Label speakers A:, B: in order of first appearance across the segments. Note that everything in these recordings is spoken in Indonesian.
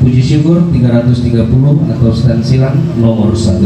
A: Puji syukur 330 atau stansilan nomor 1.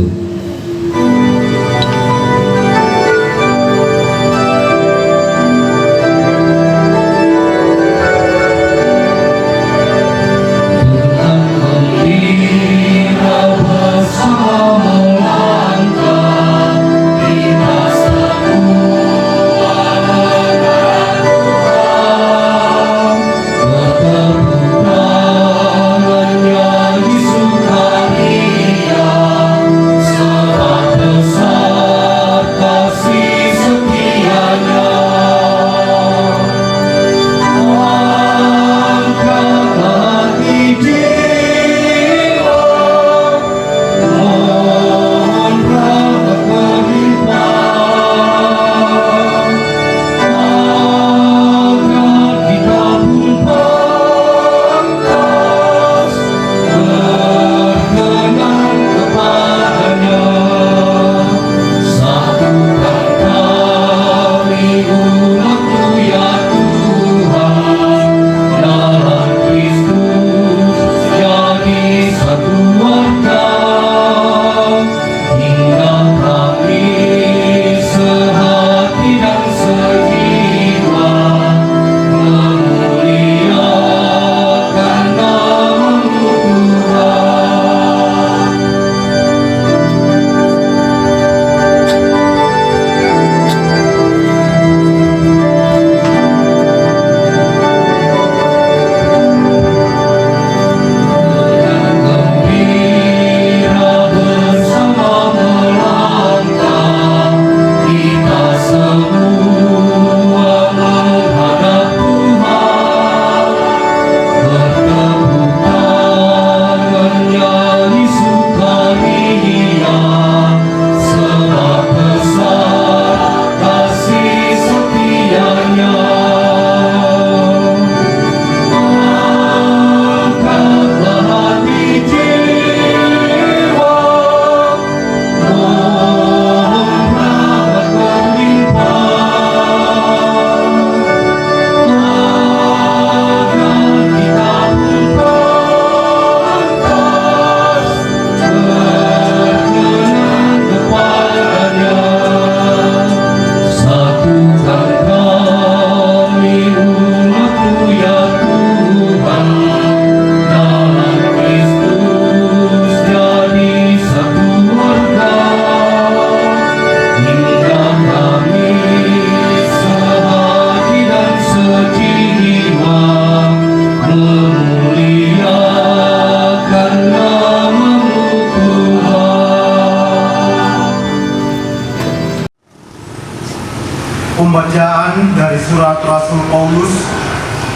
B: Pembacaan dari surat Rasul Paulus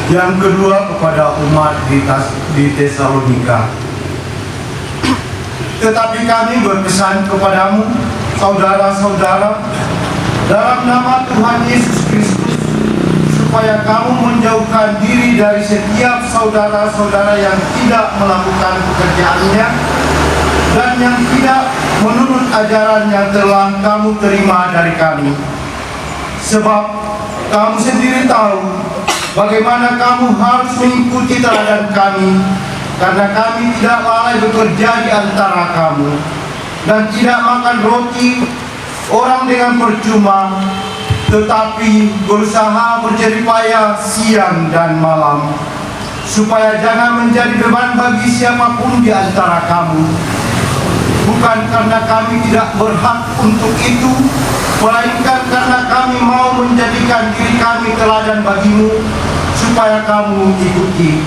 B: yang kedua kepada umat di Tesalonika. Tetapi kami berpesan kepadamu, saudara-saudara, dalam nama Tuhan Yesus Kristus, supaya kamu menjauhkan diri dari setiap saudara-saudara yang tidak melakukan pekerjaannya dan yang tidak menurut ajaran yang telah kamu terima dari kami. Sebab kamu sendiri tahu bagaimana kamu harus mengikuti teladan kami, karena kami tidak lalai bekerja di antara kamu dan tidak makan roti orang dengan percuma, tetapi berusaha berjeripaya siang dan malam, supaya jangan menjadi beban bagi siapapun di antara kamu. Bukan karena kami tidak berhak untuk itu, melainkan karena kami mau menjadikan diri kami teladan bagimu, supaya kamu ikuti.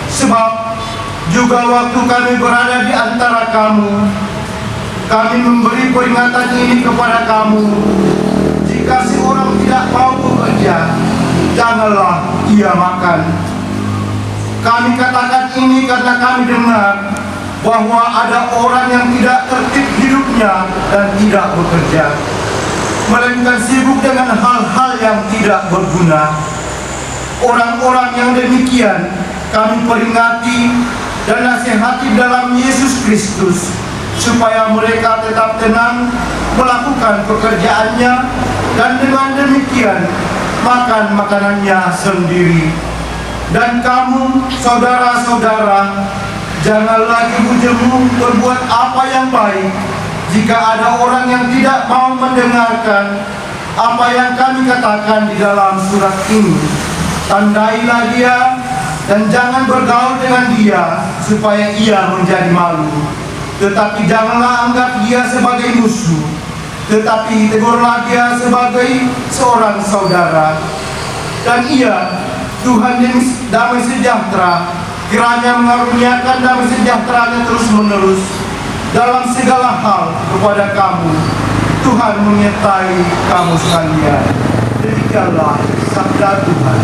B: Sebab juga waktu kami berada di antara kamu, kami memberi peringatan ini kepada kamu: jika seorang tidak mau bekerja, janganlah ia makan. Kami katakan ini karena kami dengar bahwa ada orang yang tidak tertib hidupnya dan tidak bekerja, melainkan sibuk dengan hal-hal yang tidak berguna. Orang-orang yang demikian kami peringati dan nasihati dalam Yesus Kristus, supaya mereka tetap tenang melakukan pekerjaannya, dan dengan demikian makan makanannya sendiri. Dan kamu, saudara-saudara, Jangan lagi bujemu berbuat apa yang baik. Jika ada orang yang tidak mau mendengarkan apa yang kami katakan di dalam surat ini, tandailah dia dan jangan bergaul dengan dia supaya ia menjadi malu. Tetapi janganlah anggap dia sebagai musuh, tetapi tegurlah dia sebagai seorang saudara. Dan ia, Tuhan yang damai sejahtera, kiranya mengaruniakan damai sejahtera-Nya terus-menerus dalam segala hal kepada kamu. Tuhan menyertai kamu sekalian. Demikianlah sabda Tuhan.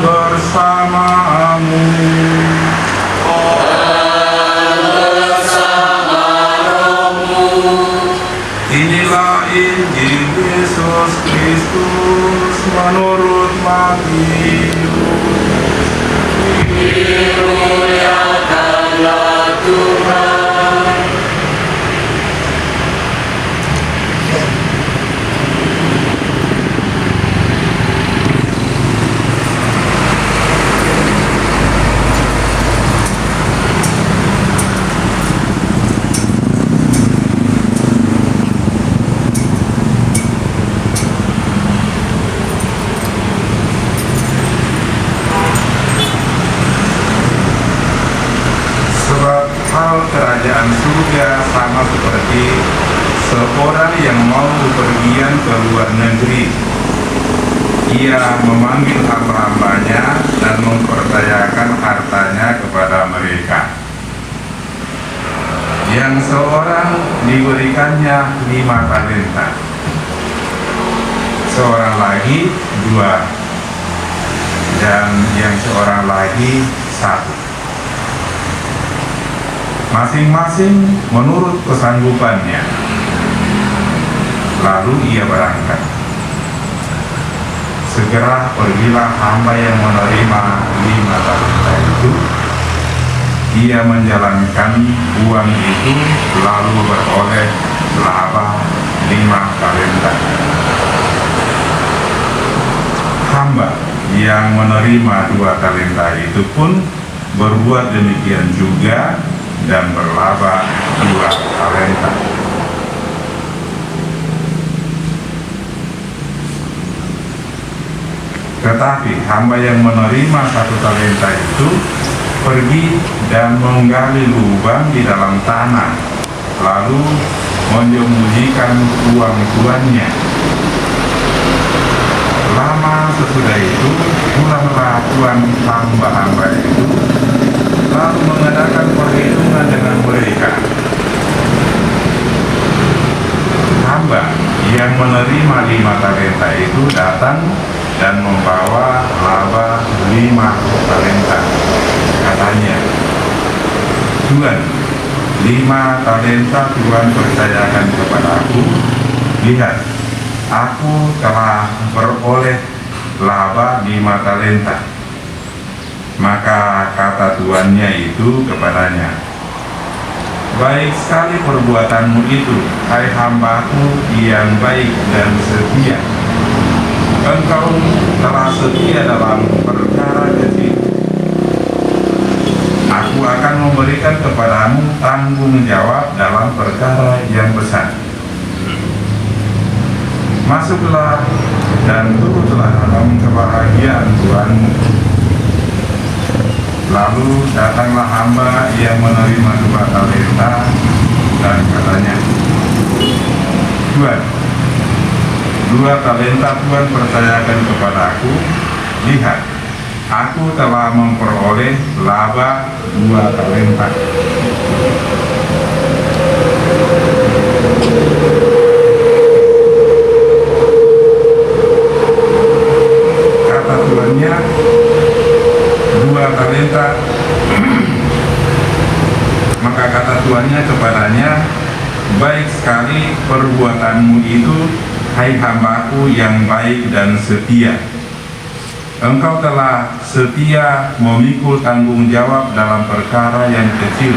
B: bersama
C: ke luar negeri. Ia memanggil hamba-hambanya dan mempercayakan hartanya kepada mereka. Yang seorang diberikannya 5 talenta, seorang lagi 2, dan yang seorang lagi 1. Masing-masing menurut kesanggupannya. Lalu ia berangkat. Segera pergilah hamba yang menerima 5 talenta itu. Ia menjalankan uang itu lalu beroleh laba 5 talenta. Hamba yang menerima 2 talenta itu pun berbuat demikian juga dan berlaba 2 talenta. Tetapi hamba yang menerima 1 talenta itu pergi dan menggali lubang di dalam tanah, lalu menyembunyikan uang tuannya. Lama sesudah itu, pulanglah tuan hamba-hamba itu, lalu mengadakan perhitungan dengan mereka. Hamba yang menerima 5 talenta itu datang dan membawa laba 5 talenta. Katanya, "Tuan, 5 talenta Tuhan percayakan kepadaku. Lihat, aku telah beroleh laba 5 talenta." Maka kata tuannya itu kepadanya, "Baik sekali perbuatanmu itu, hai hambaku yang baik dan setia. Engkau telah setia dalam perkara kecil. Aku akan memberikan kepadamu tanggung jawab dalam perkara yang besar. Masuklah dan turutlah dalam kebahagiaan Tuhanmu." Lalu datanglah hamba yang menerima 2 talenta dan katanya, "Tuan, 2 talenta Tuhan percayakan kepadaku. Lihat, aku telah memperoleh laba 2 talenta." Kata tuannya, 2 talenta. Maka kata tuannya kepadanya, "Baik sekali perbuatanmu itu, hai hambaku yang baik dan setia. Engkau telah setia memikul tanggung jawab dalam perkara yang kecil.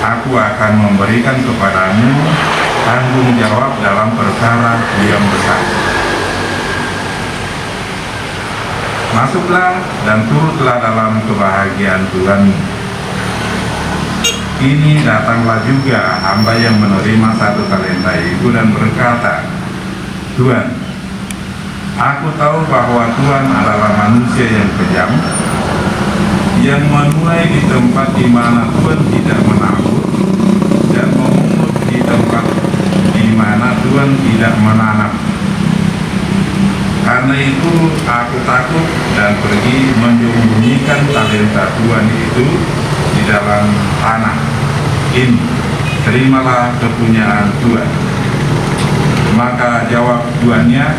C: Aku akan memberikan kepadamu tanggung jawab dalam perkara yang besar. Masuklah dan turutlah dalam kebahagiaan Tuhanmu." Kini datanglah juga hamba yang menerima 1 talenta itu dan berkata, "Tuan, aku tahu bahwa Tuhan adalah manusia yang kejam, yang menuai di tempat di mana Tuhan tidak menabur, dan memungut di tempat di mana Tuhan tidak menanam. Karena itu aku takut dan pergi menyembunyikan talenta Tuhan itu di dalam tanah. Ini, terimalah kepunyaan Tuhan." Maka jawab tuannya,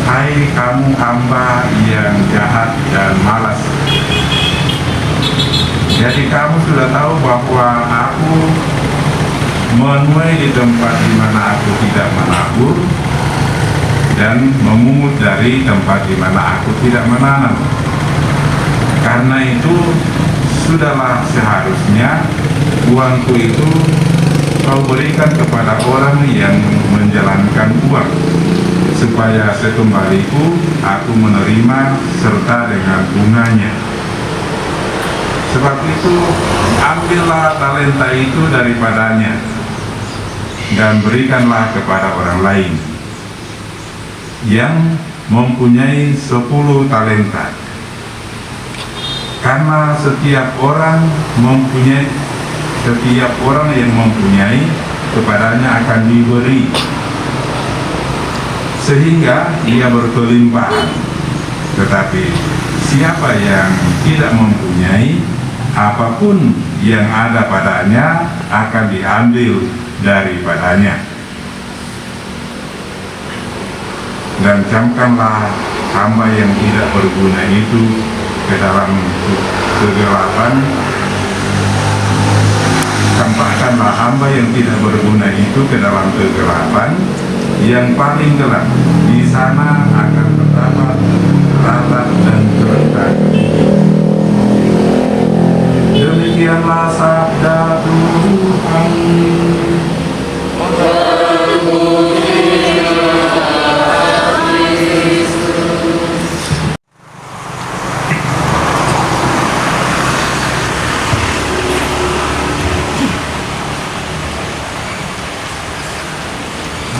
C: "Hai kamu hamba yang jahat dan malas. Jadi kamu sudah tahu bahwa aku menuai di tempat di mana aku tidak menabur, dan memungut dari tempat di mana aku tidak menanam. Karena itu sudahlah seharusnya uangku itu kau berikan kepada orang yang menjalankan uang, supaya sekembaliku aku menerima serta dengan bunganya. Sebab itu ambillah talenta itu daripadanya dan berikanlah kepada orang lain yang mempunyai 10 talenta. Karena setiap orang yang mempunyai kepadanya akan diberi, sehingga ia berkelimpahan. Tetapi siapa yang tidak mempunyai, apapun yang ada padanya akan diambil daripadanya. Dan camkanlah hamba yang tidak berguna itu ke dalam kegelapan. Campakkanlah hamba yang tidak berguna itu ke dalam kegelapan yang paling gelap. Di sana akan terdapat ratap dan kerentan. Demikianlah sabda Tuhan.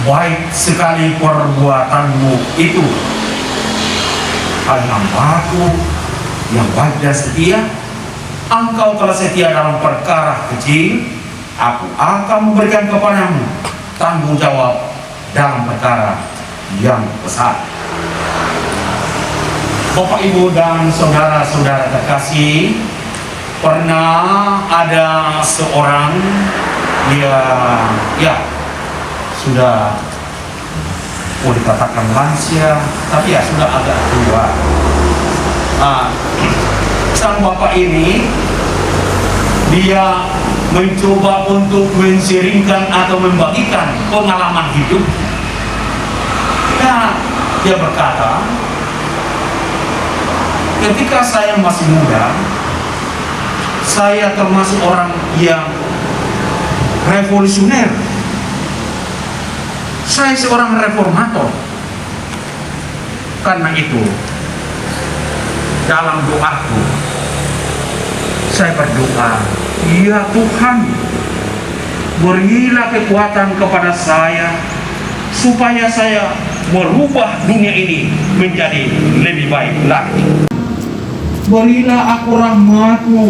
D: Baik sekali perbuatanmu itu, hai hamba-Ku yang baik dan setia. Engkau telah setia dalam perkara kecil, Aku akan memberikan kepadamu tanggung jawab dalam perkara yang besar. Bapak, Ibu, dan saudara-saudara terkasih, pernah ada seorang sudah dikatakan lansia, tapi sudah agak tua. Sang bapak ini dia mencoba untuk mensiringkan atau membagikan pengalaman hidup. Nah, dia berkata, ketika saya masih muda, saya termasuk orang yang revolusioner. Saya seorang reformator. Karena itu, dalam doaku, saya berdoa, ya Tuhan, berilah kekuatan kepada saya, supaya saya merubah dunia ini menjadi lebih baik lagi. Berilah aku rahmat-Mu,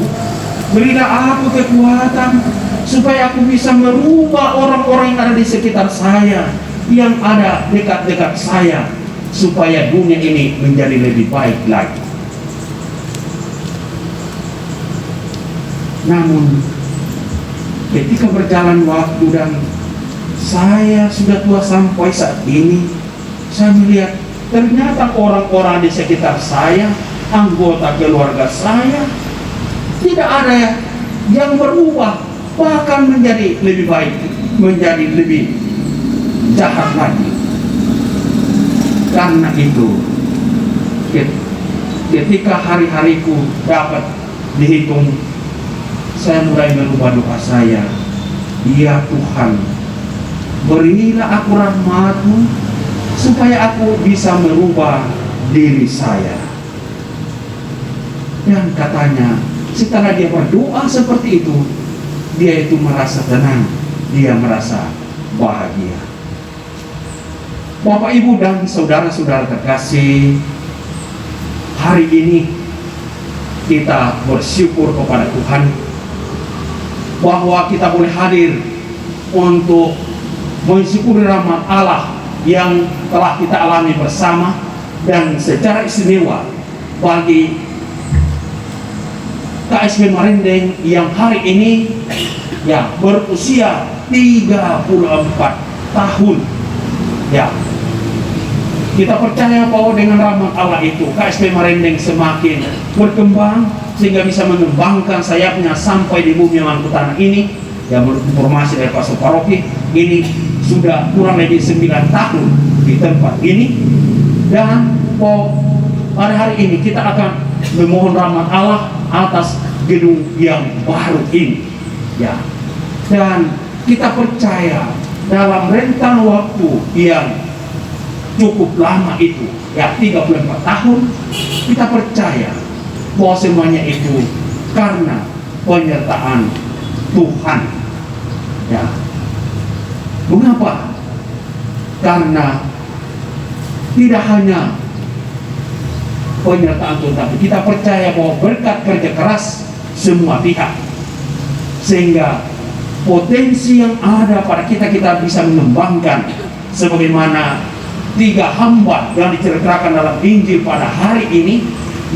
D: berilah aku kekuatan, supaya aku bisa merubah orang-orang yang ada di sekitar saya, yang ada dekat-dekat saya, supaya dunia ini menjadi lebih baik lagi. Namun ketika berjalan waktu dan saya sudah tua sampai saat ini, saya melihat ternyata orang-orang di sekitar saya, anggota keluarga saya, tidak ada yang berubah, bahkan menjadi lebih baik, menjadi lebih jahat lagi. Karena itu, ketika hari-hariku dapat dihitung, saya mulai merubah doa saya, ya Tuhan, berilah aku rahmat-Mu, supaya aku bisa merubah diri saya. Dan katanya, setelah dia berdoa seperti itu, dia itu merasa tenang, dia merasa bahagia. Bapak, Ibu, dan saudara-saudara terkasih, hari ini kita bersyukur kepada Tuhan bahwa kita boleh hadir untuk mensyukuri rahmat Allah yang telah kita alami bersama, dan secara istimewa bagi KSP Marindeng yang hari ini berusia 34 tahun. Kita percaya bahwa dengan rahmat Allah itu KSP Marindeng semakin berkembang sehingga bisa mengembangkan sayapnya sampai di bumi Mangkutanah ini. Menurut informasi dari Pastor Paroki, ini sudah kurang lebih 9 tahun di tempat ini. Dan pada hari ini kita akan memohon rahmat Allah atas gedung yang baru ini. Dan kita percaya dalam rentang waktu yang cukup lama itu, 34 tahun, kita percaya bahwa semuanya itu karena penyertaan Tuhan. Mengapa? Karena tidak hanya penyertaan Tuhan, tapi kita percaya bahwa berkat kerja keras semua pihak, sehingga potensi yang ada pada kita bisa mengembangkan sebagaimana 3 hamba yang diceritakan dalam Injil pada hari ini,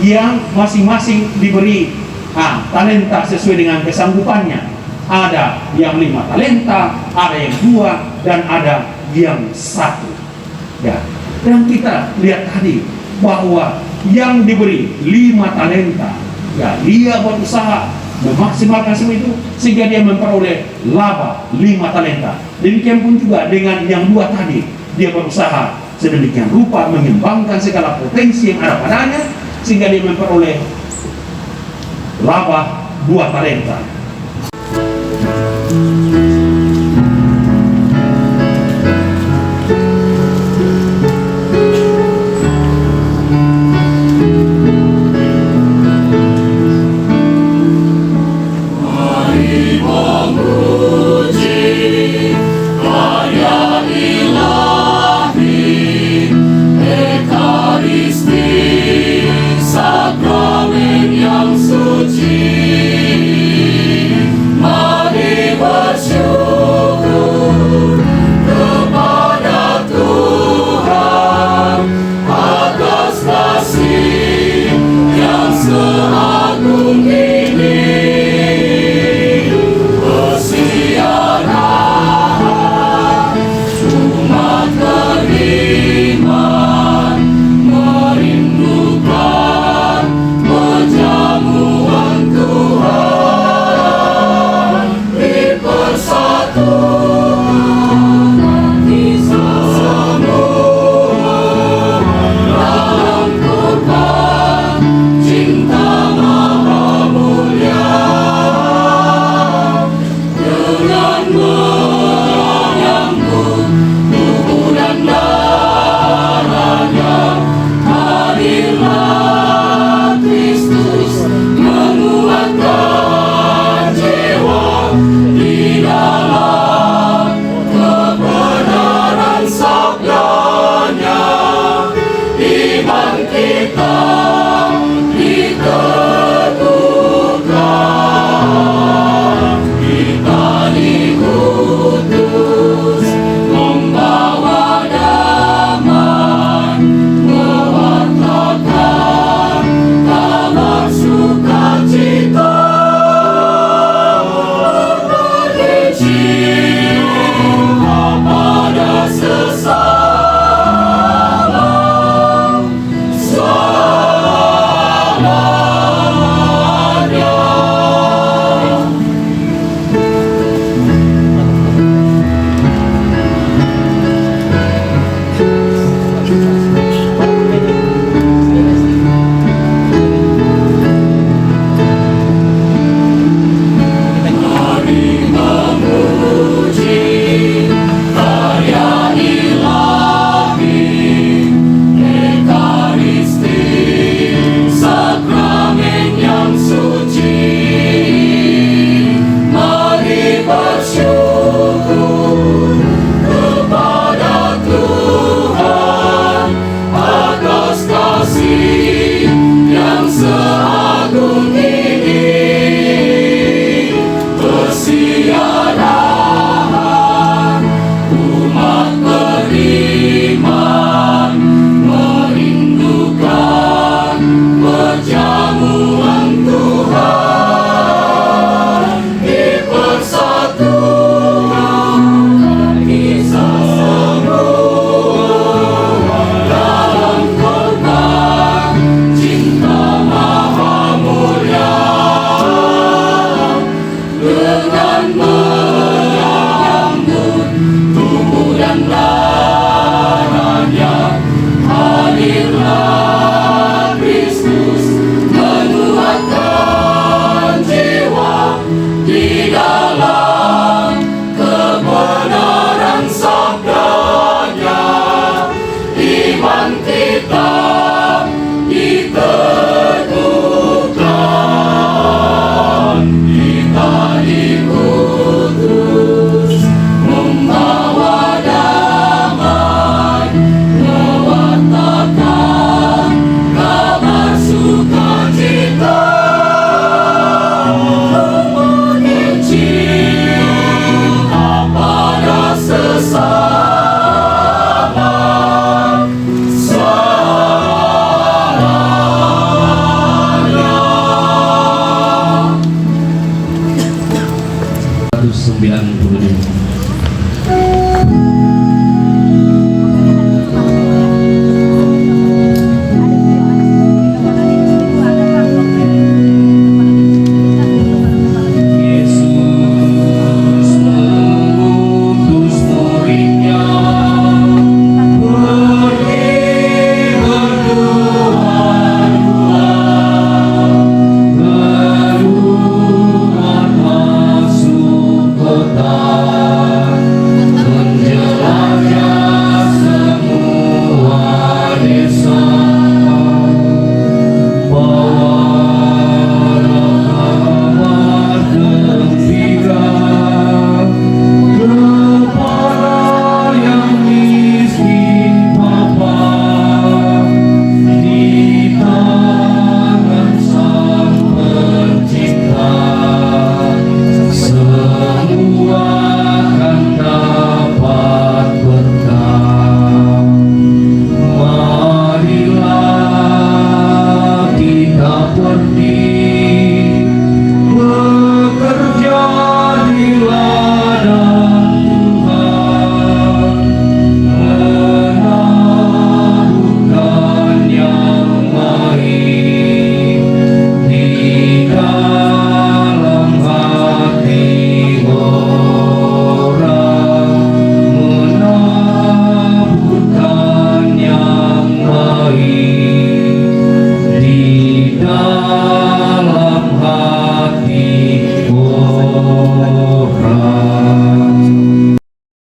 D: yang masing-masing diberi talenta sesuai dengan kesanggupannya. Ada yang 5 talenta, ada yang 2, dan ada yang 1. Ya. Dan kita lihat tadi bahwa yang diberi 5 talenta, ya, dia berusaha memaksimalkan semua itu sehingga dia memperoleh laba 5 talenta. Demikian pun juga dengan yang 2 tadi, dia berusaha sedemikian rupa mengembangkan segala potensi yang ada padanya sehingga dia memperoleh laba 2 talenta.
E: Kabar suka
A: bilang